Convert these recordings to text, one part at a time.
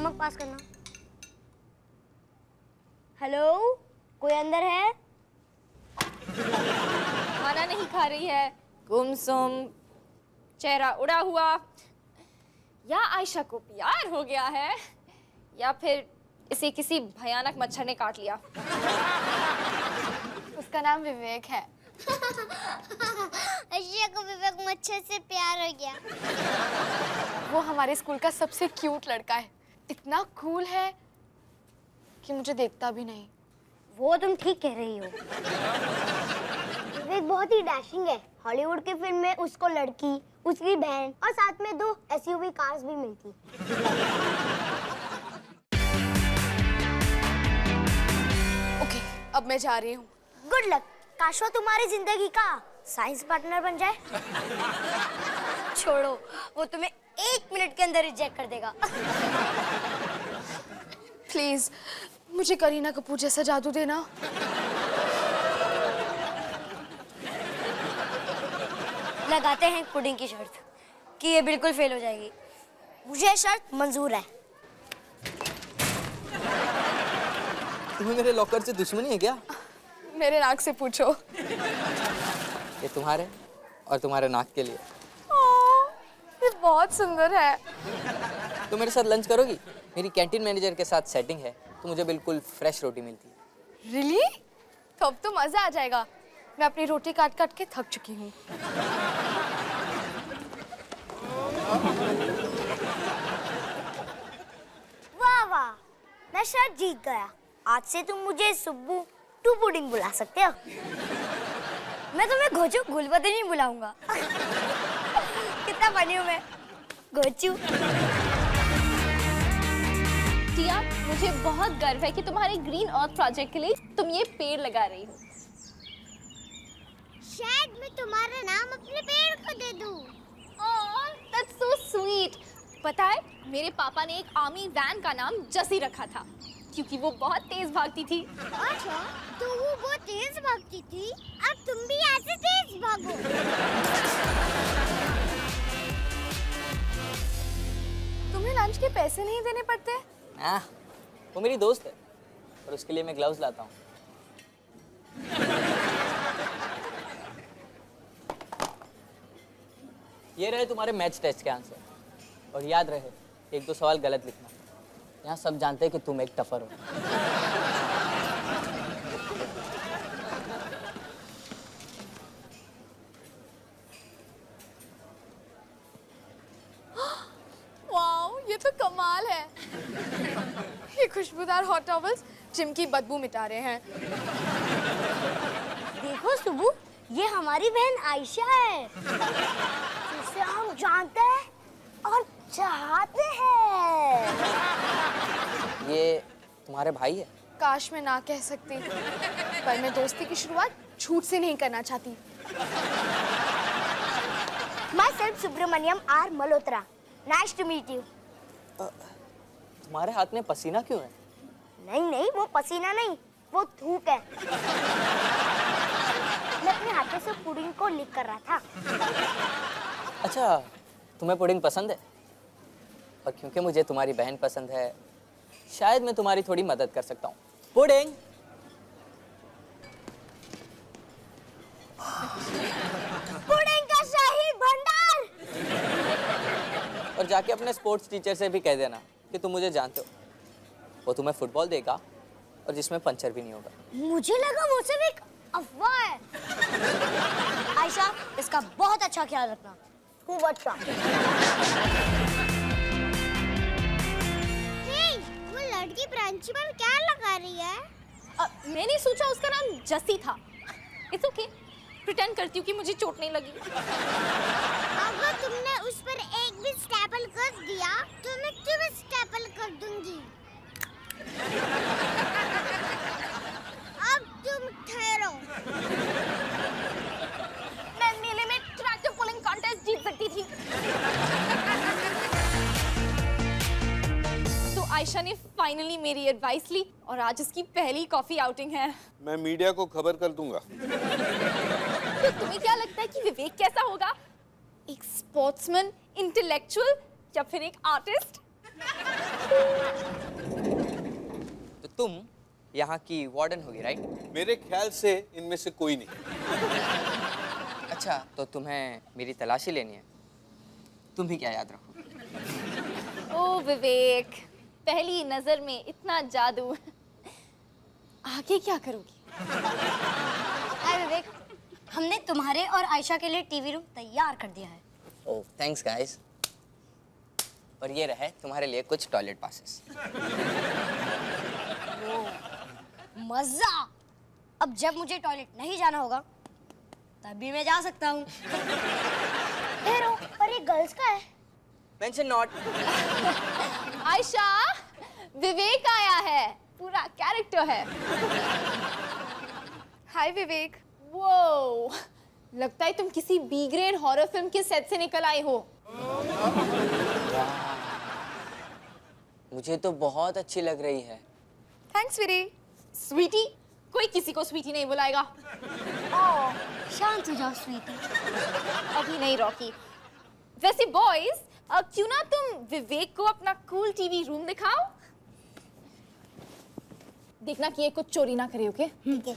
नमक पास करना। हेलो, कोई अंदर है? खाना नहीं खा रही है, गुमसुम, चेहरा उड़ा हुआ, या आयशा को प्यार हो गया है, या फिर इसे किसी भयानक मच्छर ने काट लिया। उसका नाम विवेक है। आयशा को विवेक मच्छर से प्यार हो गया। वो हमारे स्कूल का सबसे क्यूट लड़का है, इतना कूल है कि मुझे देखता भी नहीं। वो तुम ठीक कह रही हो। विवेक बहुत ही डैशिंग है। हॉलीवुड की फिल्म में उसको लड़की, उसकी बहन और साथ में 2 एसयूवी कार्स भी मिलती। ओके, अब मैं जा रही हूँ। Good luck. काश वो तुम्हारी जिंदगी का साइंस पार्टनर बन जाए। छोड़ो, वो तुम्हें 1 मिनट के अंदर रिजेक्ट कर देगा। प्लीज मुझे करीना कपूर जैसा जादू देना। लगाते हैं पुडिंग की शर्त कि ये बिल्कुल फेल हो जाएगी। मुझे शर्त मंजूर है। तुम्हें मेरे लॉकर से दुश्मनी है क्या? मेरे नाक से पूछो। ये तुम्हारे और तुम्हारे नाक के लिए। ये बहुत सुंदर है। तो मेरे साथ लंच करोगी? मेरी कैंटीन मैनेजर के साथ सेटिंग है, तो मुझे बिल्कुल फ्रेश रोटी मिलती है। रियली? तो अब तो मजा आ जाएगा। मैं अपनी रोटी काट काट के थक चुकी हूँ। वाह वाह, मैं शर्त जीत गया। आज से तुम मुझे सुब्बू टू पुडिंग बुला सकते हो। मैं तुम्हें घोचू गुलबदे नहीं बुलाऊंगा। कितना बनी हूँ मैं, घोचू। टिया, मुझे बहुत गर्व है कि तुम्हारे ग्रीन अर्थ प्रोजेक्ट के लिए तुम ये पेड़ लगा रही हो। शायद मैं तुम्हारा नाम अपने पेड़ को दे दूं। ओह, that's so sweet। पता है, मेरे पापा ने एक आर्मी वैन का नाम जसी रखा था, क्योंकि वो बहुत तेज भागती थी। अच्छा, तो वो बहुत तेज भागती थी, अब तुम भी ऐसे तेज भागो। तुम्हें लंच के पैसे नहीं देने पड़ते? वो मेरी दोस्त है और उसके लिए मैं ग्लव्स लाता हूँ। ये रहे तुम्हारे मैथ्स टेस्ट के आंसर, और याद रहे 1-2 सवाल गलत लिखना। यहाँ सब जानते हैं कि तुम एक टफर हो। वाओ, ये तो कमाल है। ये खुशबूदार हॉट टॉवल्स जिम की बदबू मिटा रहे हैं। देखो सुबू, ये हमारी बहन आयशा है, जिसे हम जानते हैं और चाहते हैं। ये तुम्हारे भाई है? काश मैं ना कह सकती, पर मैं दोस्ती की शुरुआत झूठ से नहीं करना चाहती। Myself Subramaniam R Malhotra. Nice to meet you. तुम्हारे हाथ में पसीना क्यों है? नहीं, वो पसीना नहीं, वो थूक है। मैं अपने हाथों से पुडिंग को लिक कर रहा था। अच्छा, तुम्हें पुडिंग पसंद है? और क्योंकि मुझे तुम्हारी बहन पसंद है, शायद मैं तुम्हारी थोड़ी मदद कर सकता हूँ। पुडिंग! पुडिंग का शाही भंडार! और जाके अपने स्पोर्ट्स टीचर से भी कह देना कि तुम मुझे जानते हो। वो तुम्हें फुटबॉल देगा और जिसमें पंचर भी नहीं होगा। मुझे लगा वो सिर्फ एक अफवाह है। आयशा, इसका बहुत अच्छा ख्याल रखना। खूब अच्छा। वो लड़की प्रिंसिपल क्या लगा रही है? मैंने सोचा उसका नाम जसी था। इट्स ओके, प्रिटेंड करती हूँ कि मुझे चोट नहीं लगी। अगर तुमने उस पर एक भी स्टेपल कर दिया तो मैं तुम्हें स्टेपल कर दूंगी। अब तुम ठहरो। मैं मेले में ट्रैक्टर पुलिंग कॉन्टेस्ट जीत सकती थी। तो आयशा ने फाइनली मेरी एडवाइस ली और आज उसकी पहली कॉफी आउटिंग है। मैं मीडिया को खबर कर दूंगा। तो तुम्हें क्या लगता है कि विवेक कैसा होगा? एक स्पोर्ट्समैन, इंटेलेक्चुअल या फिर एक आर्टिस्ट? तो तुम यहाँ की वार्डन होगी, राइट? मेरे ख्याल से इनमें से कोई नहीं। अच्छा, तो तुम्हें मेरी तलाशी लेनी है। तुम भी क्या याद रखो। ओ विवेक, पहली नजर में इतना जादू, आगे क्या करोगी? हाय विवेक, हमने तुम्हारे और आयशा के लिए टीवी रूम तैयार कर दिया है। ओह, थैंक्स गाइस। और ये रहे तुम्हारे लिए कुछ टॉयलेट पासेस। मजा! अब जब मुझे टॉयलेट नहीं जाना होगा तभी मैं जा सकता हूँ। ठहरो, पर ये गर्ल्स का है। Mention not. आयशा, विवेक आया है, पूरा कैरेक्टर है। हाय विवेक। वो लगता है तुम किसी बी ग्रेड हॉरर फिल्म के सेट से निकल आए हो। मुझे तो बहुत अच्छी लग रही है। थैंक्स विरी। स्वीटी? कोई किसी को स्वीटी नहीं बुलाएगा। ओह, शांत हो जाओ स्वीटी। अभी नहीं रॉकी। वैसे बॉयज, क्यों ना तुम विवेक को अपना कूल टीवी रूम दिखाओ? देखना कि ये कुछ चोरी ना करे, ओके? ठीक है।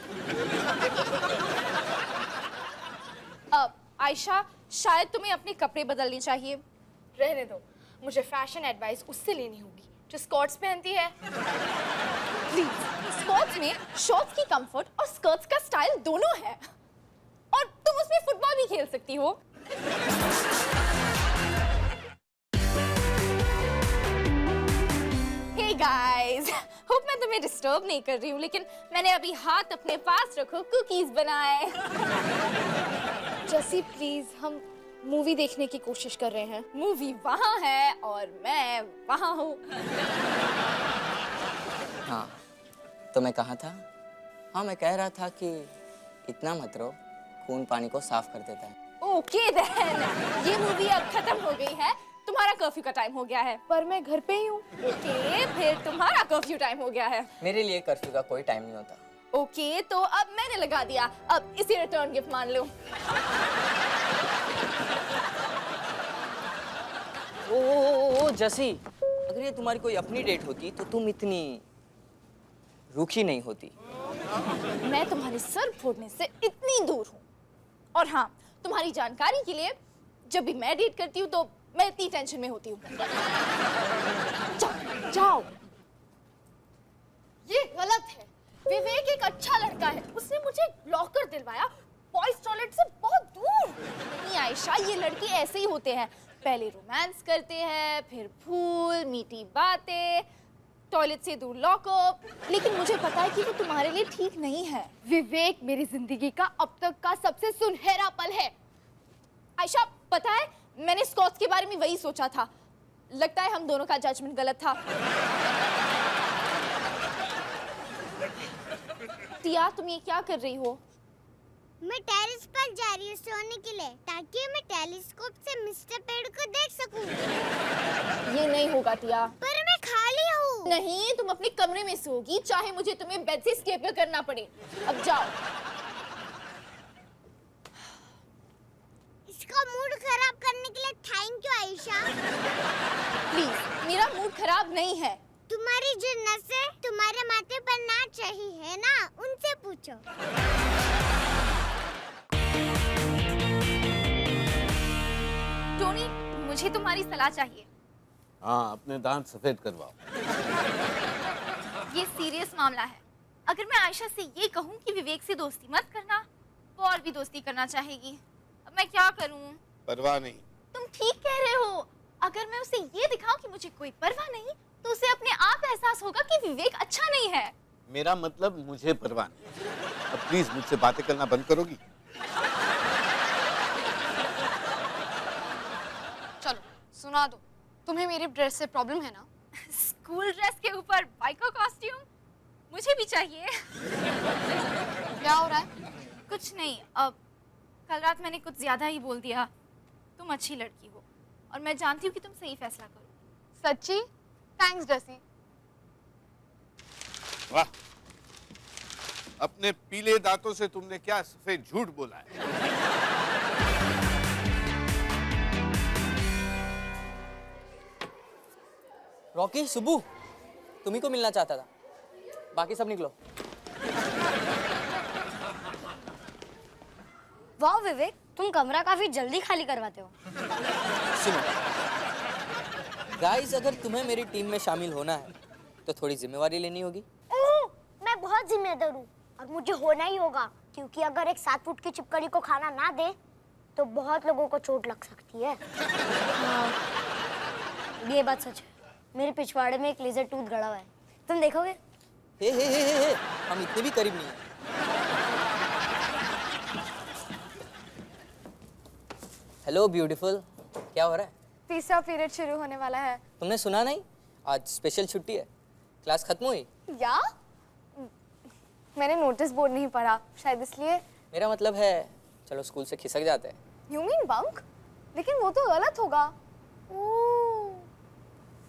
आयशा, शायद तुम्हें अपने कपड़े बदलने चाहिए। रहने दो, मुझे फैशन एडवाइस उससे लेनी होगी जो स्कर्ट्स पहनती है। प्लीज, स्कर्ट्स में शॉर्ट्स की कंफर्ट और स्कर्ट्स का स्टाइल दोनों है, और तुम उसमें फुटबॉल भी खेल सकती हो। हे गाइस, होप मैं तुम्हें डिस्टर्ब नहीं कर रही हूँ, लेकिन मैंने अभी हाथ अपने पास रखो कुकीज बनाए। जैसी प्लीज, हम मूवी देखने की कोशिश कर रहे हैं। मूवी वहाँ है और मैं वहाँ हूँ। हाँ, तो मैं कहाँ था? हाँ, मैं कह रहा था कि इतना मत रो, खून पानी को साफ कर देता है। ओके देन, ये मूवी अब खत्म हो गई है, तुम्हारा कर्फ्यू का टाइम हो गया है। पर मैं घर पे ही हूँ। ओके, फिर तुम्हारा कर्फ्यू टाइम हो गया है। मेरे लिए कर्फ्यू का कोई टाइम नहीं होता। ओके, तो अब मैंने लगा दिया, अब इसे रिटर्न गिफ्ट मान लो। ओ जसी, अगर ये तुम्हारी कोई अपनी डेट होती तो तुम इतनी रूखी नहीं होती। मैं तुम्हारे सर फोड़ने से इतनी दूर हूँ। और हाँ, तुम्हारी जानकारी के लिए, जब भी मैं डेट करती हूँ तो मैं इतनी टेंशन में होती हूँ। जाओ, जाओ। ये गलत है। विवेक एक अच्छा लड़का है, उसने मुझे लॉकर दिलवाया बॉयज टॉयलेट से बहुत दूर। नहीं आयशा, ये लड़के ऐसे ही होते हैं, पहले रोमांस करते हैं, फिर फूल, मीठी बातें, टॉयलेट से दूर लॉकअप। लेकिन मुझे पता है कि वो तुम्हारे लिए ठीक नहीं है। विवेक मेरी जिंदगी का अब तक का सबसे सुनहरा पल है। आयशा, पता है मैंने स्कॉट्स के बारे में वही सोचा था। लगता है हम दोनों का जजमेंट गलत था। टिया, तुम ये क्या कर रही हो? मैं टेरेस पर जा रही हूँ सोने के लिए, ताकि मैं टेलीस्कोप से मिस्टर पेड़ को देख सकूं। ये नहीं होगा टिया। पर मैं खाली हूँ। नहीं, तुम अपने कमरे में सोगी, चाहे मुझे तुम्हें बेड से स्टेपल करना पड़े। अब जाओ। इसका मूड खराब करने के लिए थैंक यू आयशा। प्लीज, मेरा मूड खराब नहीं है। तुम्हारी जो नसें तुम्हारे माथे पर नाच रही है ना, उनसे पूछो। टोनी, मुझे तुम्हारी सलाह चाहिए। हाँ, अपने दांत सफेद करवाओ। ये सीरियस मामला है। अगर मैं आयशा से ये कहूँ कि विवेक से दोस्ती मत करना, वो और भी दोस्ती करना चाहेगी। अब मैं क्या करूँ? परवाह नहीं। तुम ठीक कह रहे हो। अगर मैं उसे ये दिखाऊं कि मुझे कोई परवाह नहीं, तो उसे अपने आप एहसास होगा कि विवेक अच्छा नहीं है। मेरा मतलब मुझे परवाह नहीं। अब प्लीज मुझसे बातें करना बंद करोगी? चलो सुना दो, तुम्हें मेरी ड्रेस से प्रॉब्लम है ना? स्कूल ड्रेस के ऊपर बाइको कॉस्ट्यूम मुझे भी चाहिए। क्या हो रहा है? कुछ नहीं, अब कल रात मैंने कुछ ज्यादा ही बोल दिया। तुम अच्छी लड़की हो और मैं जानती हूँ कि तुम सही फैसला करो। सच्ची? थैंक्स जसी। वाह, अपने पीले दांतों से तुमने क्या सफेद झूठ बोला है। रॉकी, सुब्बू, तुम्ही को मिलना चाहता था, बाकी सब निकलो। वाह विवेक, तुम कमरा काफी जल्दी खाली करवाते हो। सुनो गाइस, अगर तुम्हें मेरी टीम में शामिल होना है तो थोड़ी जिम्मेवारी लेनी होगी। मैं बहुत जिम्मेदार हूँ और मुझे होना ही होगा, क्योंकि अगर एक 7 फुट की छिपकली को खाना ना दे तो बहुत लोगों को चोट लग सकती है। ये बात सच है, मेरे पिछवाड़े में एक लेजर टूथ गड़ा हुआ है, तुम देखोगे? हे, हम इतने भी करीब नहीं हैं। हेलो ब्यूटीफुल, क्या हो रहा है? तीसरा पीरियड शुरू होने वाला है। तुमने सुना नहीं, आज स्पेशल छुट्टी है, क्लास खत्म हुई। या मैंने नोटिस बोर्ड नहीं पढ़ा, शायद इसलिए। मेरा मतलब है चलो स्कूल से खिसक जाते हैं। You mean bunk? लेकिन वो तो गलत होगा। ओह,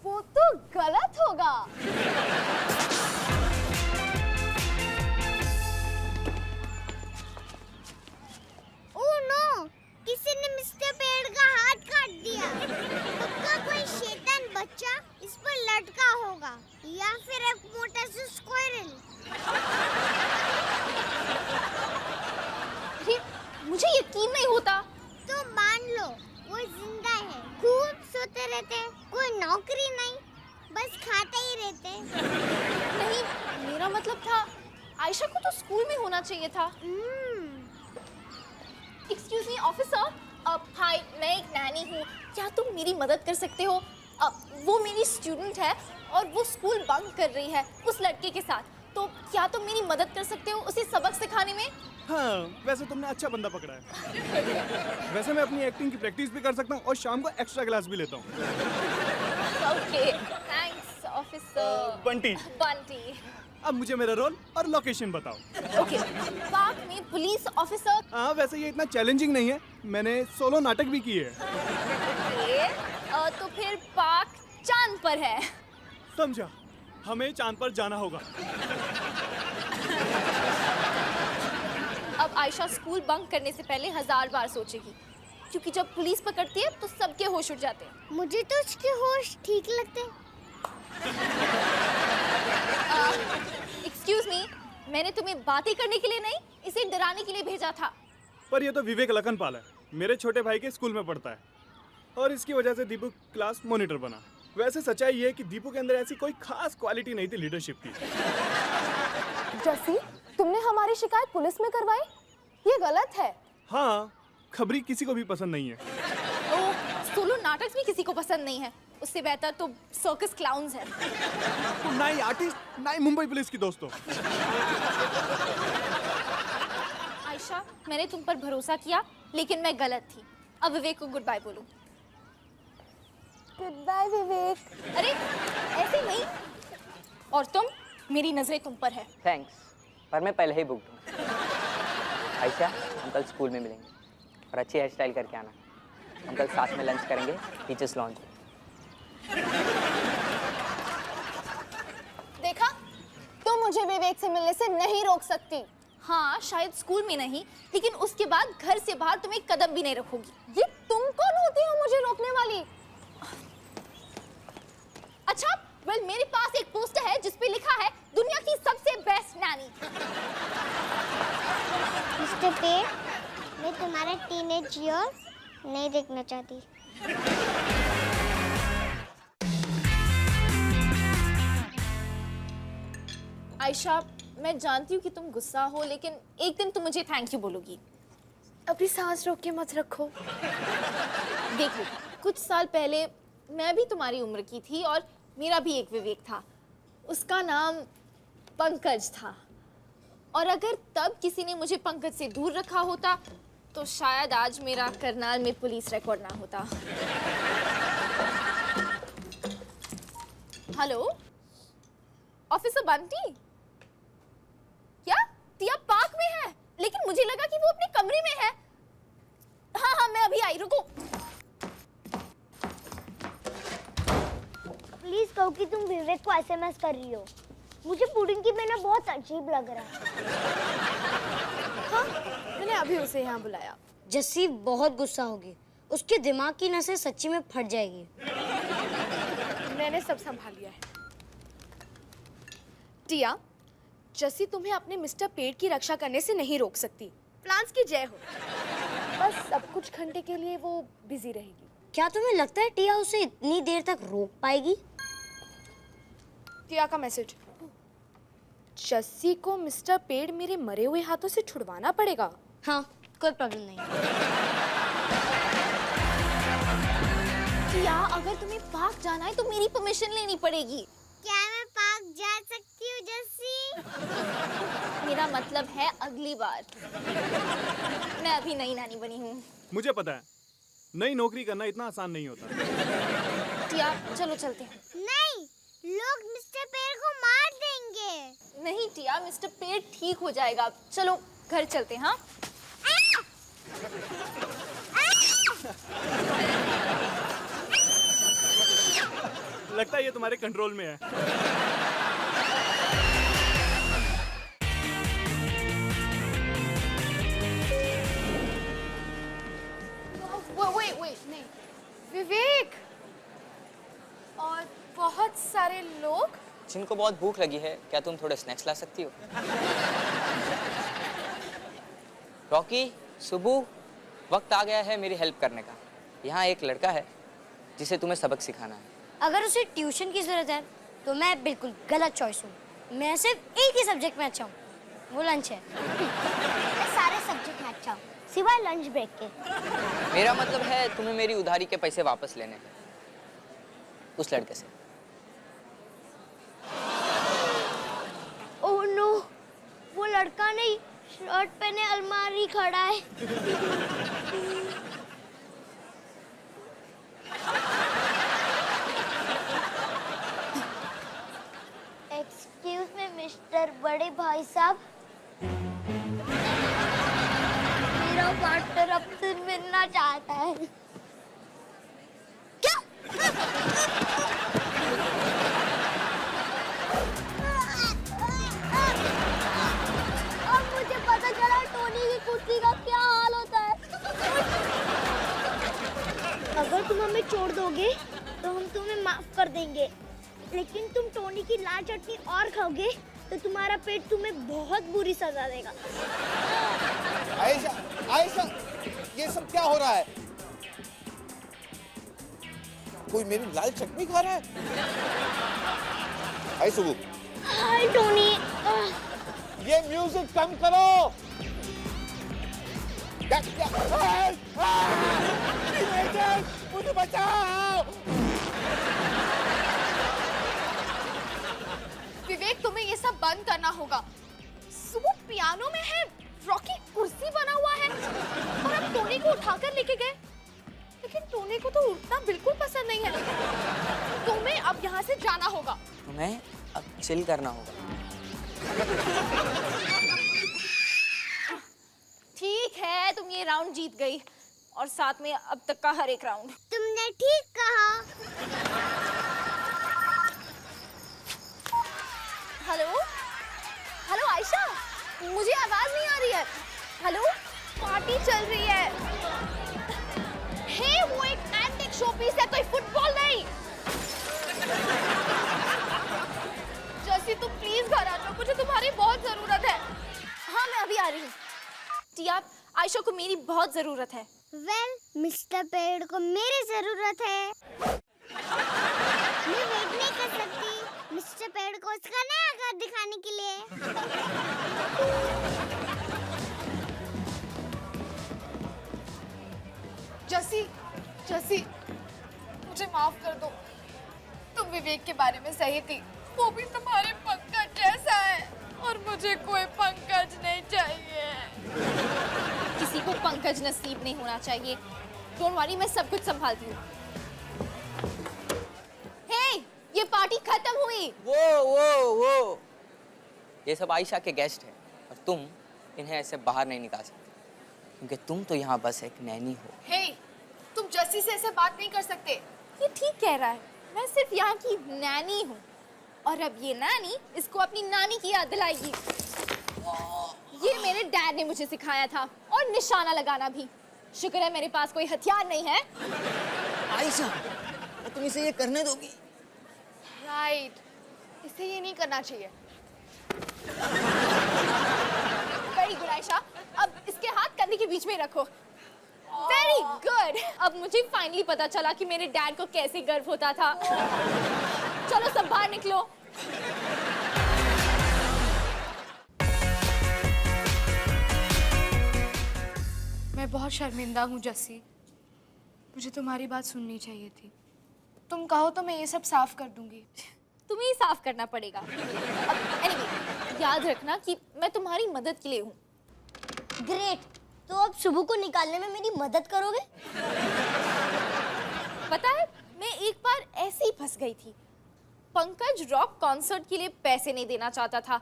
वो तो गलत होगा। ओह नो, किसी ने मिस्टर पेड़ का हाथ काट दिया। पक्का कोई शैतान बच्चा इस पर लटका होगा, या फिर एक मोटा सा स्क्वायरल। अरे, मुझे यकीन नहीं होता। तो मान लो वो जिंदा है, खूब सोते रहते, कोई नौकरी नहीं, बस खाते ही रहते। नहीं, मेरा मतलब था आयशा को तो स्कूल में होना चाहिए था। एक्सक्यूज मी ऑफिसर, हाय, मैं एक नैनी हूँ, क्या तुम मेरी मदद कर सकते हो? वो मेरी स्टूडेंट है और वो स्कूल बंक कर रही है उस लड़के के साथ, तो क्या तुम मेरी मदद कर सकते हो उसे सबक सिखाने में? हाँ, वैसे तुमने अच्छा बंदा पकड़ा है। वैसे मैं अपनी एक्टिंग की प्रैक्टिस भी कर सकता हूँ और शाम को एक्स्ट्रा क्लास भी लेता हूँ। Okay, thanks officer Bunty. Bunty. अब मुझे मेरा रोल और लोकेशन बताओ। ओके, पार्क में पुलिस ऑफिसर। हाँ, वैसे ये इतना चैलेंजिंग नहीं है, मैंने सोलो नाटक भी किए हैं। तो फिर पार्क चांद पर है। समझा, हमें चांद पर जाना होगा। अब आयशा स्कूल बंक करने से पहले 1000 बार सोचेगी, क्योंकि जब पुलिस पकड़ती है तो सबके होश उड़ जाते हैं। मुझे तो उसके होश ठीक लगते। एक्सक्यूज मी, मैंने तुम्हें बातें करने के लिए नहीं, इसे डराने के लिए भेजा था। पर ये तो विवेक लखनपाल है, मेरे छोटे भाई के स्कूल में पढ़ता है और इसकी वजह से दीपू क्लास मॉनिटर बना। वैसे सच्चाई ये है कि दीपू के अंदर ऐसी कोई खास क्वालिटी नहीं थी लीडरशिप की। जसी, तुमने हमारी शिकायत पुलिस में करवाई? ये गलत है। हाँ, खबरी किसी को भी पसंद नहीं है। ओ, सोलो नाटक भी किसी को पसंद नहीं है, उससे बेहतर तो सर्कस क्लाउन्स है। तो ना ही आर्टिस्ट, ना ही मुंबई पुलिस की दोस्तों। आयशा, मैंने तुम पर भरोसा किया, लेकिन मैं गलत थी। अब विवेक को गुड बाय बोलो। गुड बाय विवेक। अरे, ऐसे नहीं। और तुम, मेरी नजरें तुम पर है। थैंक्स, पर मैं पहले ही बुक दूँ। आयशा, हम कल स्कूल में मिलेंगे और अच्छी हेयर स्टाइल करके आना। हम कल साथ में लंच करेंगे टीचर्स लॉन्च में। देखा, तुम मुझे विवेक से मिलने से नहीं रोक सकती। हाँ, शायद स्कूल में नहीं, लेकिन उसके बाद घर से बाहर तुम एक कदम भी नहीं रखोगी। ये तुम कौन होती हो मुझे रोकने वाली? अच्छा, वेल, मेरे पास एक पोस्टर है जिस पे लिखा है दुनिया की सबसे बेस्ट नैनी। मिस्टर पेड़, मैं तुम्हारा टीनेज इयर्स नहीं देखना चाहती। आयशा, मैं जानती हूँ कि तुम गुस्सा हो, लेकिन एक दिन तुम मुझे थैंक यू बोलोगी। अपनी सांस रोक के मत रखो। देखो, कुछ साल पहले मैं भी तुम्हारी उम्र की थी और मेरा भी एक विवेक था। उसका नाम पंकज था, और अगर तब किसी ने मुझे पंकज से दूर रखा होता तो शायद आज मेरा करनाल में पुलिस रिकॉर्ड ना होता। हेलो ऑफिसर बंटी, क्या टिया पार्क में है? लेकिन मुझे लगा कि वो अपने कमरे में है। हाँ हाँ, मैं अभी आई, रुको। प्लीज कहो कि तुम विवेक को एसएमएस कर रही हो। मुझे पुडिंग की बिना बहुत अजीब लग रहा है। हाँ, मैंने अभी उसे यहाँ बुलाया। जस्सी बहुत गुस्सा होगी, उसके दिमाग की नसें सच्ची में फट जाएगी। मैंने सब संभाल लिया है। टिया, जसी तुम्हें अपने मिस्टर पेड़ की रक्षा करने से नहीं रोक सकती। प्लान्स की जय हो। बस अब कुछ घंटे के लिए वो बिजी रहेगी। क्या तुम्हें लगता है टिया उसे इतनी देर तक रोक पाएगी? टिया का मैसेज। जस्सी को मिस्टर पेड़ मेरे मरे हुए हाथों से छुड़वाना पड़ेगा। हाँ, कोई प्रॉब्लम नहीं। टिया, अगर तुम्हें पार्क जाना है तो मेरी परमिशन लेनी पड़ेगी। क्या मैं पार्क जा सकती हूँ जस्सी? मेरा मतलब है अगली बार। मैं अभी नई नानी बनी हूँ। मुझे पता है, नई नौकरी करना इतना आसान नहीं होता। टिया, चलो चलते हैं। नहीं, लोग मिस्टर पेड़ को मार देंगे। नहीं टिया, मिस्टर पेड़ ठीक हो जाएगा। चलो घर चलते हैं। हाँ, लगता है ये तुम्हारे कंट्रोल में है। wait, नहीं। विवेक और बहुत सारे लोग। जिनको बहुत भूख लगी है, क्या तुम थोड़े स्नैक्स ला सकती हो? रॉकी, सुबू, वक्त आ गया है मेरी हेल्प करने का। यहाँ एक लड़का है जिसे तुम्हें सबक सिखाना है। अगर उसे ट्यूशन की जरूरत है तो मैं बिल्कुल गलत चॉइस हूँ। मैं सिर्फ एक ही सब्जेक्ट में अच्छा हूँ, वो लंच है। मैं सारे सब्जेक्ट में अच्छा हूँ सिवाय लंच ब्रेक के। मेरा मतलब है तुम्हें मेरी उधारी के पैसे वापस लेने हैं उस लड़के से। ओह नो, वो लड़का नहीं, शर्ट पहने अलमारी खड़ा है। एक्सक्यूज मी मिस्टर बड़े भाई साहब, मेरा पार्टनर आपसे मिलना चाहता है। क्या? अब मुझे पता चला टोनी की कुर्सी का क्या हाल होता है। अगर तुम हमें छोड़ दोगे तो हम तुम्हें माफ कर देंगे, लेकिन तुम टोनी की लाल चटनी और खाओगे तो तुम्हारा पेट तुम्हें बहुत बुरी सजा देगा। आयशा, आयशा, ये सब क्या हो रहा है? कोई मेरी लाल चटनी खा रहा है? हाय सुबू। हाय टोनी। ये म्यूजिक कम करो। मुझे बचाओ। विवेक, तुम्हें ये सब बंद करना होगा। सुबह पियानो में है, रॉकी कुर्सी बना हुआ है और हम टोनी को उठाकर लेके गए, लेकिन टोनी को तो उठना बिल्कुल पसंद नहीं है। तुम्हें अब यहाँ से जाना होगा। तुम्हें अब चिल करना होगा। ठीक है, तुम ये राउंड जीत गई और साथ में अब तक का हर एक राउंड। तुमने ठीक कहा। हेलो हेलो आयशा, मुझे आवाज नहीं आ रही है। हेलो, पार्टी चल रही है। हे, वो एक एंटिक शोपीस है, कोई फुटबॉल नहीं। जैसी तुम प्लीज घर आ जाओ, मुझे तुम्हारी बहुत जरूरत है। हाँ मैं अभी आ रही हूँ। टिया, आयशा को मेरी बहुत जरूरत है। वेल, मिस्टर पेड़ को मेरी जरूरत है। मैं वेट नहीं कर सकती मिस्टर पेड़ को उसका नया घर दिखाने के लिए। जसी, जसी, मुझे माफ कर दो। तुम विवेक के बारे में सही थी, वो भी तुम्हारे पंकज जैसा है और मुझे कोई पंकज नहीं चाहिए। किसी को पंकज नसीब नहीं होना चाहिए। डोंट वरी, मैं सब कुछ संभालती हूँ। हे, ये पार्टी खत्म हुई। वो ये सब आयशा के गेस्ट हैं और तुम इन्हें ऐसे बाहर नहीं निकाल सकते क्योंकि तुम तो यहाँ बस एक नैनी हो। हे, तुम जसी से ऐसे बात नहीं कर सकते। ये ठीक कह रहा है, मैं सिर्फ यहाँ की नैनी हूँ और अब ये नैनी इसको अपनी नानी की याद दिलाएगी। ये मेरे डैड ने मुझे सिखाया था और निशाना लगाना भी। शुक्र है मेरे पास कोई हथियार नहीं है। आयशा, तुम इसे ये करने दोगी? राइट, इसे ये नहीं करना चाहिए। वेरी गुड आयशा, अब इसके हाथ कंधे के बीच में रखो। Very good. अब मुझे फाइनली पता चला कि मेरे डैड को कैसे गर्व होता था। चलो सब बाहर निकलो। मैं बहुत शर्मिंदा हूँ जस्सी, मुझे तुम्हारी बात सुननी चाहिए थी। तुम कहो तो मैं ये सब साफ कर दूंगी। तुम्हें ही साफ करना पड़ेगा। अब anyway, याद रखना कि मैं तुम्हारी मदद के लिए हूँ। ग्रेट, तो अब सुबह को निकालने में मेरी मदद करोगे? पता है, मैं एक बार ऐसे ही फंस गई थी। पंकज रॉक कॉन्सर्ट के लिए पैसे नहीं देना चाहता था।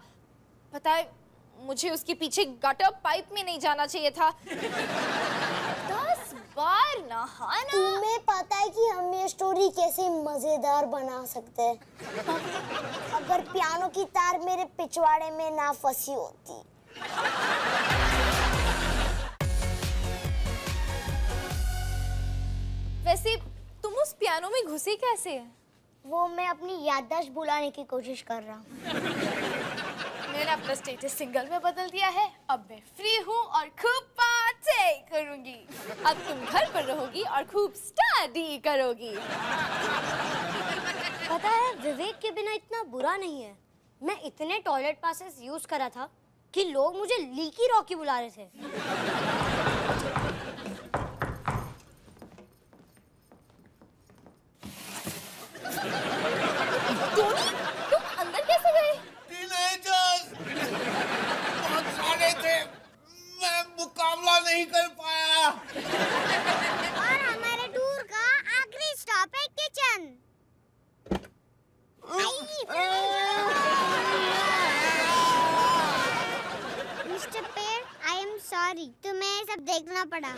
पता है, मुझे उसके पीछे गटर पाइप में नहीं जाना चाहिए था। 10 बार नहाना। तुम्हें पता है कि हम ये स्टोरी कैसे मजेदार बना सकते हैं? अगर पियानो की तार मेरे पिछवाड़े में ना फंसी होती। वैसे तुम उस पियानो में घुसे कैसे? वो मैं अपनी याददाश्त भुलाने की कोशिश कर रहा हूँ। मैंने अपना स्टेटस सिंगल में बदल दिया है। अब मैं फ्री हूँ और खूब पार्टी करूंगी। अब तुम घर पर रहोगी और खूब स्टडी करोगी। पता है, विवेक के बिना इतना बुरा नहीं है। मैं इतने टॉयलेट पासेस यूज करा था कि लोग मुझे लीकी रॉकी बुला रहे थे। टोनी, तुम अंदर कैसे गए? टीनेजर्स बहुत सारे थे, मैं मुकाबला नहीं कर पाया। और हमारे टूर का आखिरी स्टॉप है किचन। मिस्टर पेड़, आई एम सॉरी, तुम्हें सब देखना पड़ा।